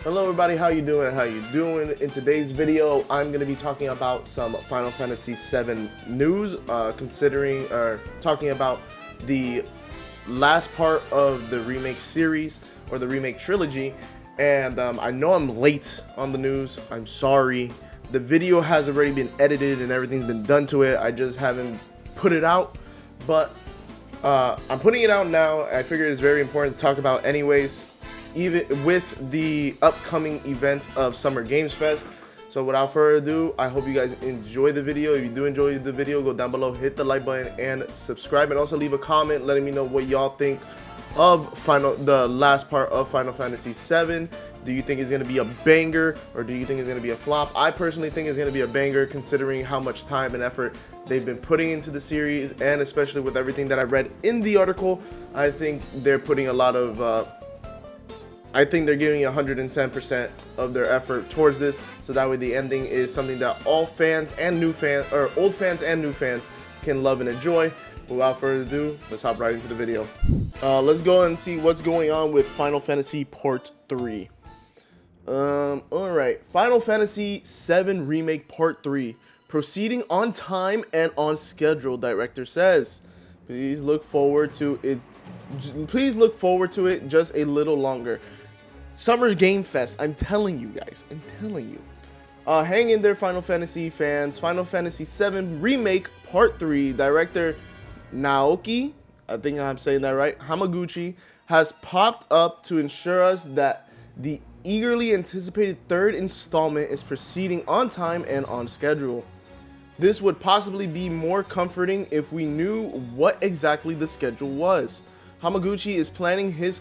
Hello everybody, how you doing? In today's video, I'm going to be talking about some Final Fantasy VII news, talking about the last part of the remake series, or the remake trilogy, and I know I'm late on the news, I'm sorry. The video has already been edited and everything's been done to it, I just haven't put it out, but I'm putting it out now. I figured it's very important to talk about anyways, even with the upcoming event of Summer Games Fest. So without further ado, I hope you guys enjoy the video. If you do enjoy the video, go down below, hit the like button and subscribe, and also leave a comment letting me know what y'all think of the last part of Final Fantasy VII. Do you think it's going to be a banger, or do you think it's going to be a flop? I personally think it's going to be a banger, considering how much time and effort they've been putting into the series, and especially with everything that I read in the article. I think they're putting a lot of I think they're giving 110% of their effort towards this, so that way the ending is something that all fans and new fans, or old fans and new fans, can love and enjoy. Without further ado, let's hop right into the video. Let's go and see what's going on with Final Fantasy Part 3. Alright, Final Fantasy VII Remake Part 3, proceeding on time and on schedule, director says. Please look forward to it just a little longer. Summer Game Fest, I'm telling you guys, I'm telling you. Hang in there, Final Fantasy fans. Final Fantasy VII Remake Part 3, director Naoki, I think I'm saying that right, Hamaguchi, has popped up to ensure us that the eagerly anticipated third installment is proceeding on time and on schedule. This would possibly be more comforting if we knew what exactly the schedule was. Hamaguchi is playing his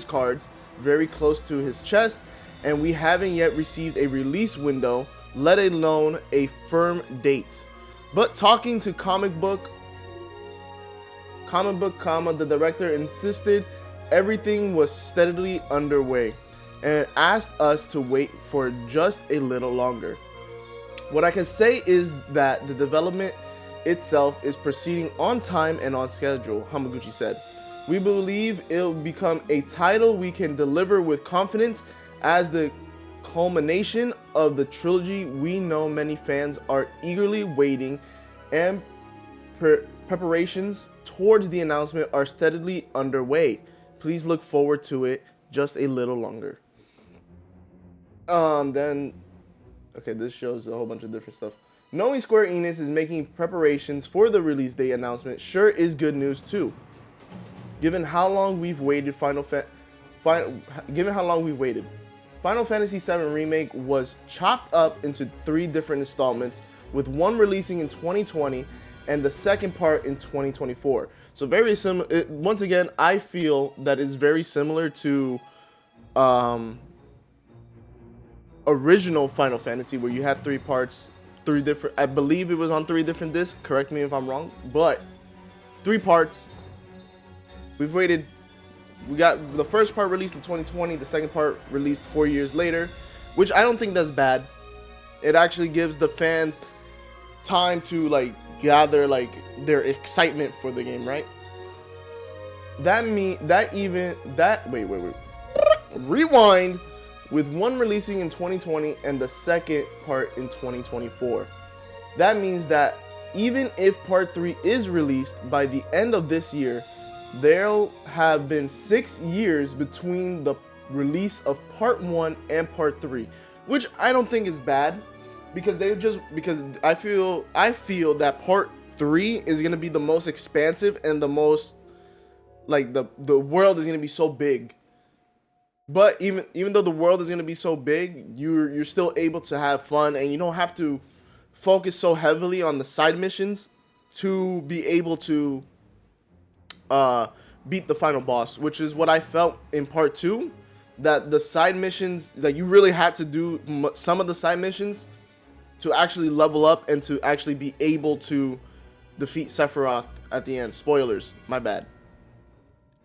cards very close to his chest, and we haven't yet received a release window, let alone a firm date. But talking to comic book, the director insisted everything was steadily underway and asked us to wait for just a little longer. What I can say is that the development itself is proceeding on time and on schedule, Hamaguchi said. We believe it'll become a title we can deliver with confidence as the culmination of the trilogy we know many fans are eagerly waiting, and preparations towards the announcement are steadily underway. Please look forward to it just a little longer. Okay, this shows a whole bunch of different stuff. Knowing Square Enix is making preparations for the release date announcement sure is good news too. Given how long we've waited, Final Fantasy VII Remake was chopped up into 3 different installments, with one releasing in 2020 and the second part in 2024. So very similar. Once again, I feel that it's very similar to original Final Fantasy, where you had 3 parts, 3 different. I believe it was on 3 different discs. Correct me if I'm wrong, but 3 parts. We've waited. We got the first part released in 2020, the second part released 4 years later, which I don't think that's bad. It actually gives the fans time to gather their excitement for the game, right? Rewind, with one releasing in 2020 and the second part in 2024. That means that even if part 3 is released by the end of this year, there'll have been 6 years between the release of part 1 and part 3, which I don't think is bad, because I feel that part 3 is gonna be the most expansive and the most the world is gonna be so big. But even though the world is gonna be so big, you're still able to have fun, and you don't have to focus so heavily on the side missions to be able to beat the final boss, which is what I felt in part 2, that the side missions, that you really had to do some of the side missions to actually level up and to actually be able to defeat Sephiroth at the end. Spoilers, my bad,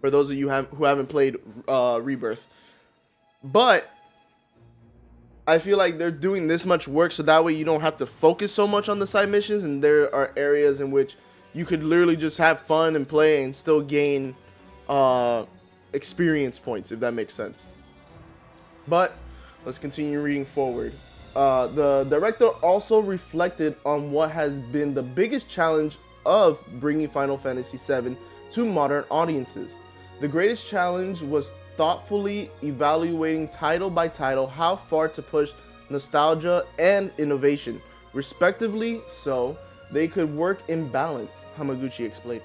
for those of you who haven't played Rebirth. But I feel like they're doing this much work so that way you don't have to focus so much on the side missions, and there are areas in which you could literally just have fun and play and still gain experience points, if that makes sense. But Let's continue reading forward. The director also reflected on what has been the biggest challenge of bringing Final Fantasy VII to modern audiences. The greatest challenge was thoughtfully evaluating title by title how far to push nostalgia and innovation, respectively, so they could work in balance, Hamaguchi explained.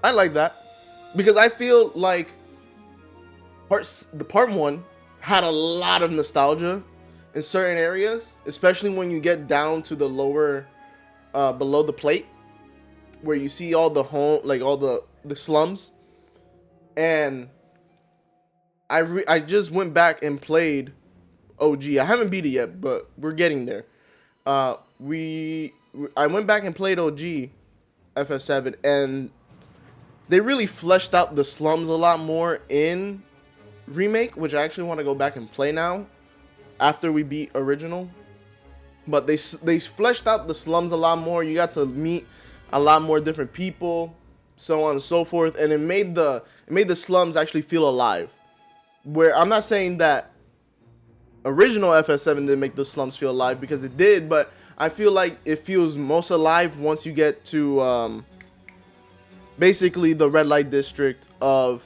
I like that because I feel like part one had a lot of nostalgia in certain areas, especially when you get down to the lower, below the plate, where you see all the home, like all the slums, and I just went back and played OG. I haven't beat it yet, but we're getting there. I went back and played OG FF7, and they really fleshed out the slums a lot more in Remake, which I actually want to go back and play now after we beat original. But they fleshed out the slums a lot more. You got to meet a lot more different people, so on and so forth, and it made the slums actually feel alive. Where I'm not saying that original FF7 didn't make the slums feel alive, because it did, but I feel like it feels most alive once you get to basically the red light district of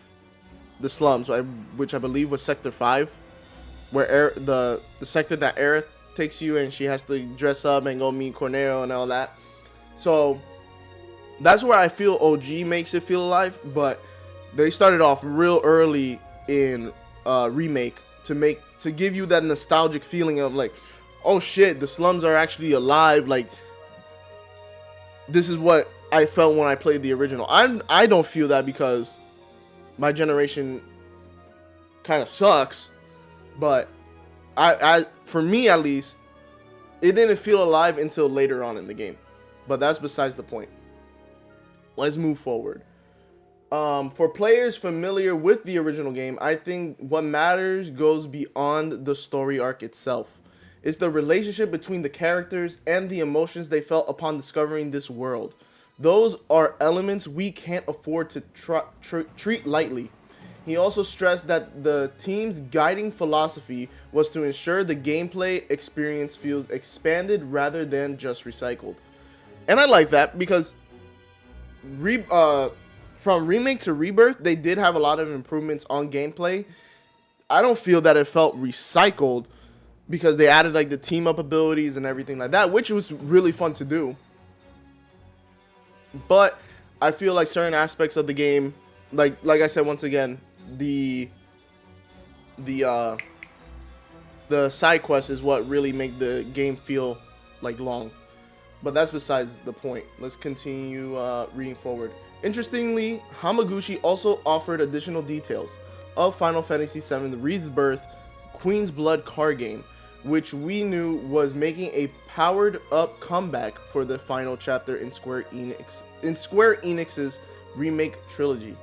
the slums, right? Which I believe was Sector 5, where the sector that Aerith takes you, and she has to dress up and go meet Corneo and all that. So that's where I feel OG makes it feel alive, but they started off real early in Remake to give you that nostalgic feeling of like, oh shit, the slums are actually alive. Like, this is what I felt when I played the original. I don't feel that because my generation kind of sucks, but I for me at least, it didn't feel alive until later on in the game. But that's besides the point. Let's move forward. For players familiar with the original game, I think what matters goes beyond the story arc itself. It's the relationship between the characters and the emotions they felt upon discovering this world. Those are elements we can't afford to treat lightly. He also stressed that the team's guiding philosophy was to ensure the gameplay experience feels expanded rather than just recycled. And I like that because from Remake to Rebirth, they did have a lot of improvements on gameplay. I don't feel that it felt recycled because they added like the team up abilities and everything like that, which was really fun to do. But I feel like certain aspects of the game, like I said once again, the side quest is what really make the game feel like long. But that's besides the point. Let's continue reading forward. Interestingly, Hamaguchi also offered additional details of Final Fantasy VII Rebirth Queen's Blood card game, which we knew was making a powered-up comeback for the final chapter in Square Enix's remake trilogy.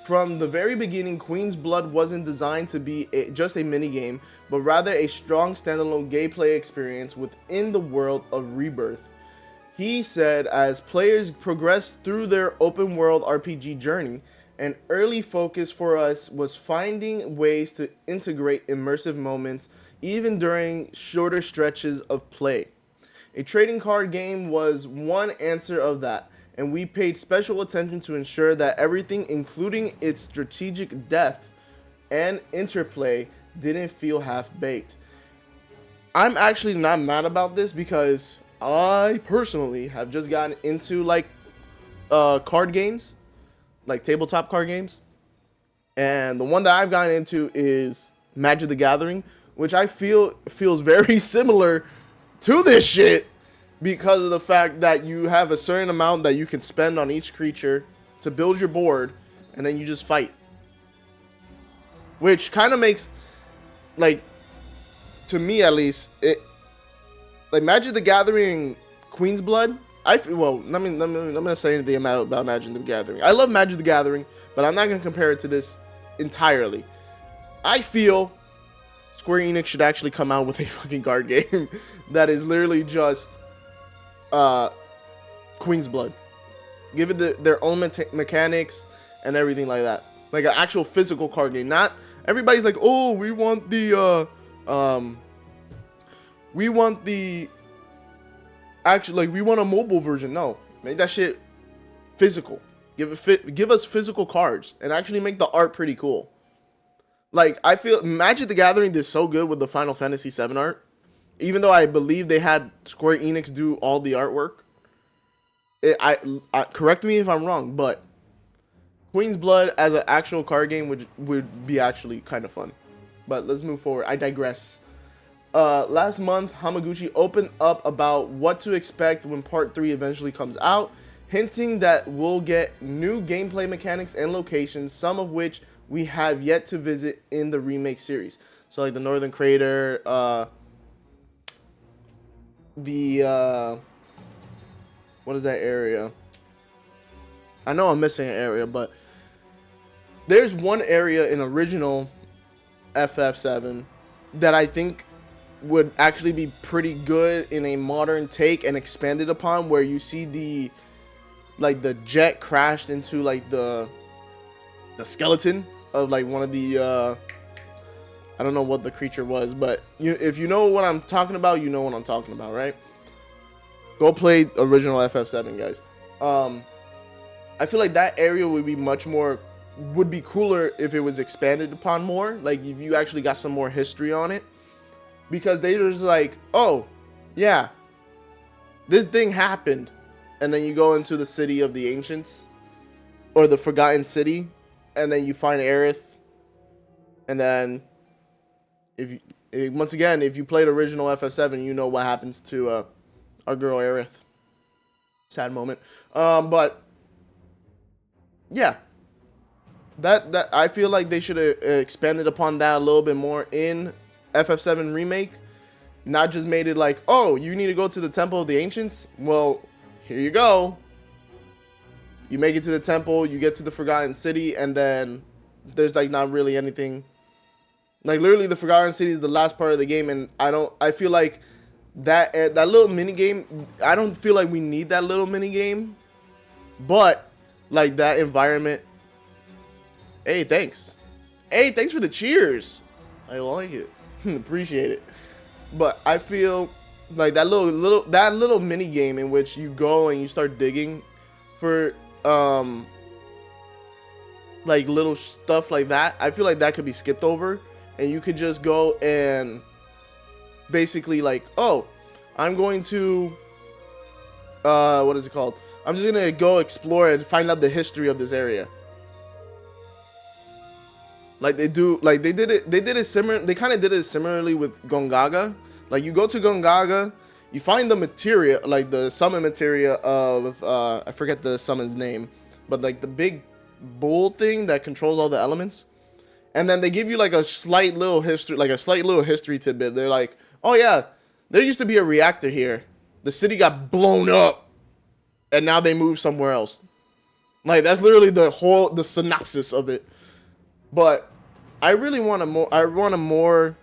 From the very beginning, Queen's Blood wasn't designed to be just a minigame, but rather a strong standalone gameplay experience within the world of Rebirth. He said as players progressed through their open-world RPG journey, an early focus for us was finding ways to integrate immersive moments even during shorter stretches of play. A trading card game was one answer of that, and we paid special attention to ensure that everything, including its strategic depth and interplay, didn't feel half-baked. I'm actually not mad about this because I personally have just gotten into like card games, like tabletop card games, and the one that I've gotten into is Magic the Gathering, which I feel feels very similar to this shit because of the fact that you have a certain amount that you can spend on each creature to build your board, and then you just fight. Which kind of makes, like, to me at least, it like Magic the Gathering Queen's Blood. Well, let me not say anything about Magic the Gathering. I love Magic the Gathering, but I'm not gonna compare it to this entirely. I feel Square Enix should actually come out with a fucking card game that is literally just Queen's Blood. Give it their own mechanics and everything like that. Like an actual physical card game, not everybody's like, oh, we want the actually, like, we want a mobile version. No, make that shit physical. Give us physical cards and actually make the art pretty cool. Like, I feel Magic the Gathering did so good with the Final Fantasy VII art, even though I believe they had Square Enix do all the artwork. Correct me if I'm wrong, but Queen's Blood as an actual card game would be actually kind of fun. But let's move forward. I digress. Last month, Hamaguchi opened up about what to expect when Part 3 eventually comes out, hinting that we'll get new gameplay mechanics and locations, some of which we have yet to visit in the remake series. So like the Northern Crater, what is that area? I know I'm missing an area, but there's one area in original FF7 that I think would actually be pretty good in a modern take and expanded upon, where you see the jet crashed into like the skeleton of like one of the I don't know what the creature was, but if you know what I'm talking about, you know what I'm talking about, right? Go play original FF7, guys. I feel like that area would be cooler if it was expanded upon more. Like if you actually got some more history on it, because they just like, oh yeah, this thing happened, and then you go into the city of the ancients or the Forgotten City, and then you find Aerith, and then once again, if you played original FF7, you know what happens to our girl Aerith. Sad moment. But yeah, that I feel like they should have expanded upon that a little bit more in FF7 Remake. Not just made it like, oh, you need to go to the Temple of the Ancients. Well, here you go. You make it to the temple, you get to the Forgotten City, and then there's like not really anything. Like literally, the Forgotten City is the last part of the game, and I feel like that little mini game. I don't feel like we need that little mini game, but like that environment. Hey, thanks. Hey, thanks for the cheers. I like it. Appreciate it. But I feel like that little mini game in which you go and you start digging for like little stuff like that. I feel like that could be skipped over, and you could just go and basically like, oh, I'm going to what is it called? I'm just gonna go explore and find out the history of this area. Like they do, like they did it similar. They kind of did it similarly with Gongaga. Like you go to Gongaga, you find the materia, like the summon materia of I forget the summon's name, but like the big bull thing that controls all the elements. And then they give you like a slight little history tidbit. They're like, oh yeah, there used to be a reactor here. The city got blown up, and now they moved somewhere else. Like that's literally the synopsis of it. But I really want a more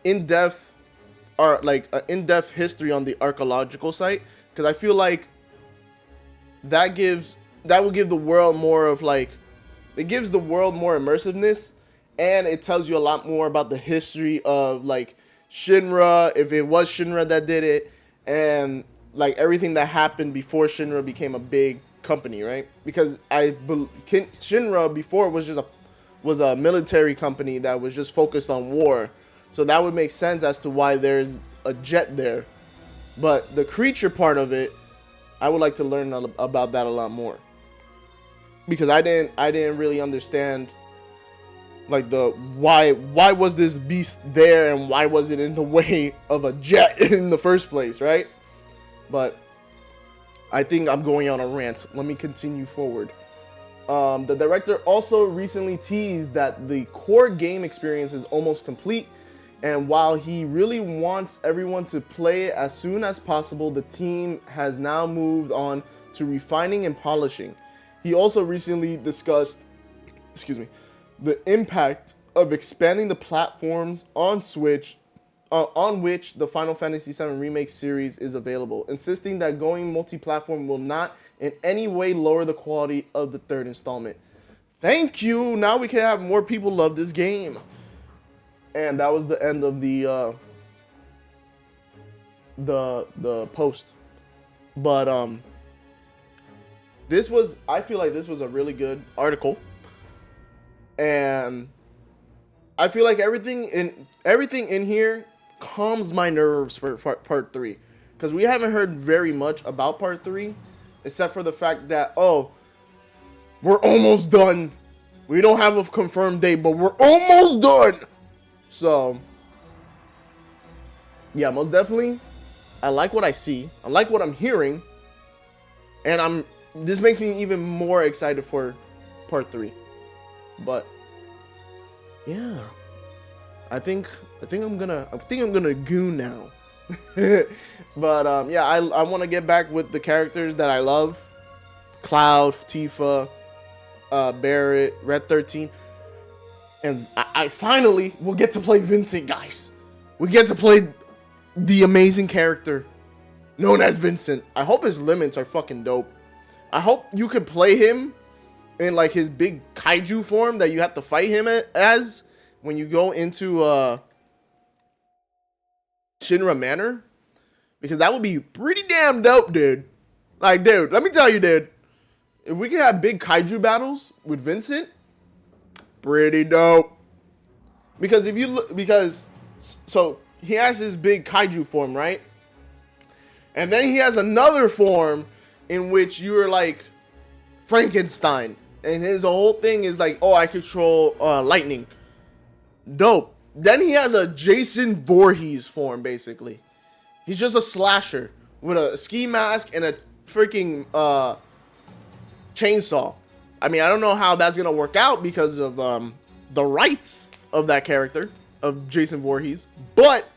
in-depth, or like an in-depth history on the archaeological site, because I feel like that will give the world more of like, it gives the world more immersiveness, and it tells you a lot more about the history of like Shinra, if it was Shinra that did it, and like everything that happened before Shinra became a big company, right? Because Shinra before was a military company that was just focused on war. So that would make sense as to why there's a jet there. But the creature part of it, I would like to learn about that a lot more. Because I didn't really understand like the why was this beast there, and why was it in the way of a jet in the first place, right? But I think I'm going on a rant. Let me continue forward. The director also recently teased that the core game experience is almost complete, and while he really wants everyone to play it as soon as possible, the team has now moved on to refining and polishing. He also recently discussed, the impact of expanding the platforms on Switch, on which the Final Fantasy VII Remake series is available, insisting that going multi-platform will not in any way lower the quality of the third installment. Thank you. Now we can have more people love this game. And that was the end of the post. But I feel like this was a really good article, and I feel like everything in here calms my nerves for part 3, because we haven't heard very much about part 3, except for the fact that, oh, we're almost done. We don't have a confirmed date, but we're almost done. So yeah, most definitely, I like what I see. I like what I'm hearing, and this makes me even more excited for part 3. But yeah, I think I'm gonna goon now. But yeah, I want to get back with the characters that I love: Cloud, Tifa, Barrett, Red 13, and I finally will get to play Vincent, guys. We get to play the amazing character known as Vincent. I hope his limits are fucking dope. I hope you could play him in like his big kaiju form that you have to fight him as when you go into Shinra Manor, because that would be pretty damn dope, dude. Like, dude, let me tell you, dude, if we could have big kaiju battles with Vincent, pretty dope. Because if you look, so he has his big kaiju form, right? And then he has another form in which you're like Frankenstein, and his whole thing is like, oh, I control lightning. Dope. Then he has a Jason Voorhees form, basically. He's just a slasher with a ski mask and a freaking chainsaw. I mean, I don't know how that's gonna work out because of the rights of that character, of Jason Voorhees, but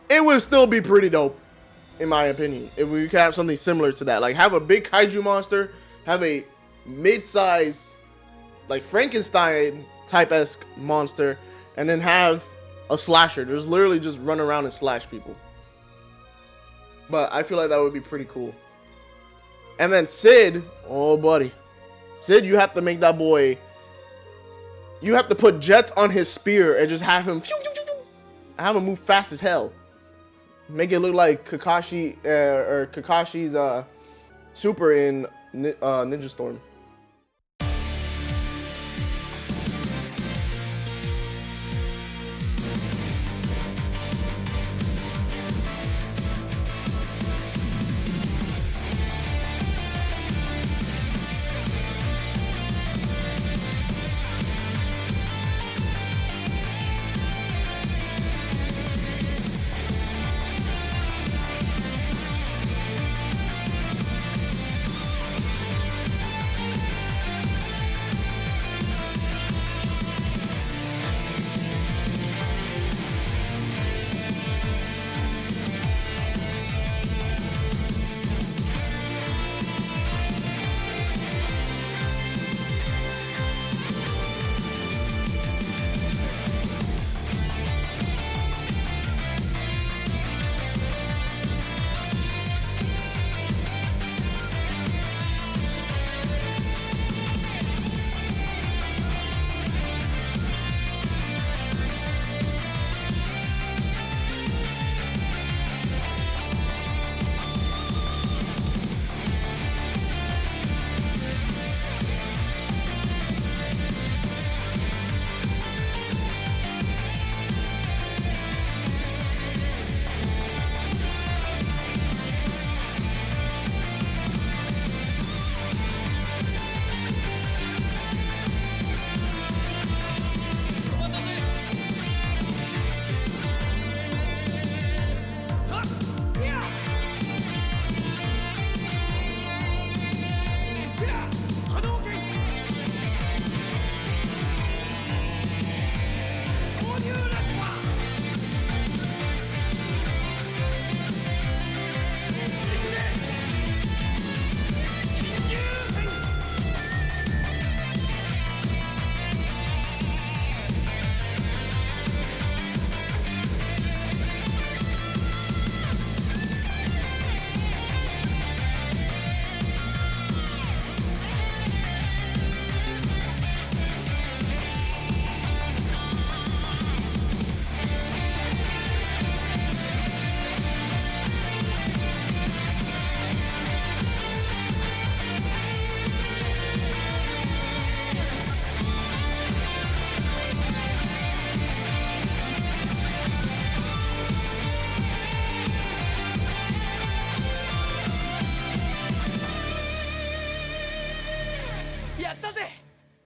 it would still be pretty dope, in my opinion, if we could have something similar to that. Like, have a big kaiju monster, have a mid-size, like Frankenstein type-esque monster, and then have a slasher. Just literally just run around and slash people. But I feel like that would be pretty cool. And then Sid, oh buddy, Sid, you have to make that boy, you have to put jets on his spear and just have him move fast as hell. Make it look like Kakashi's super in Ninja Storm.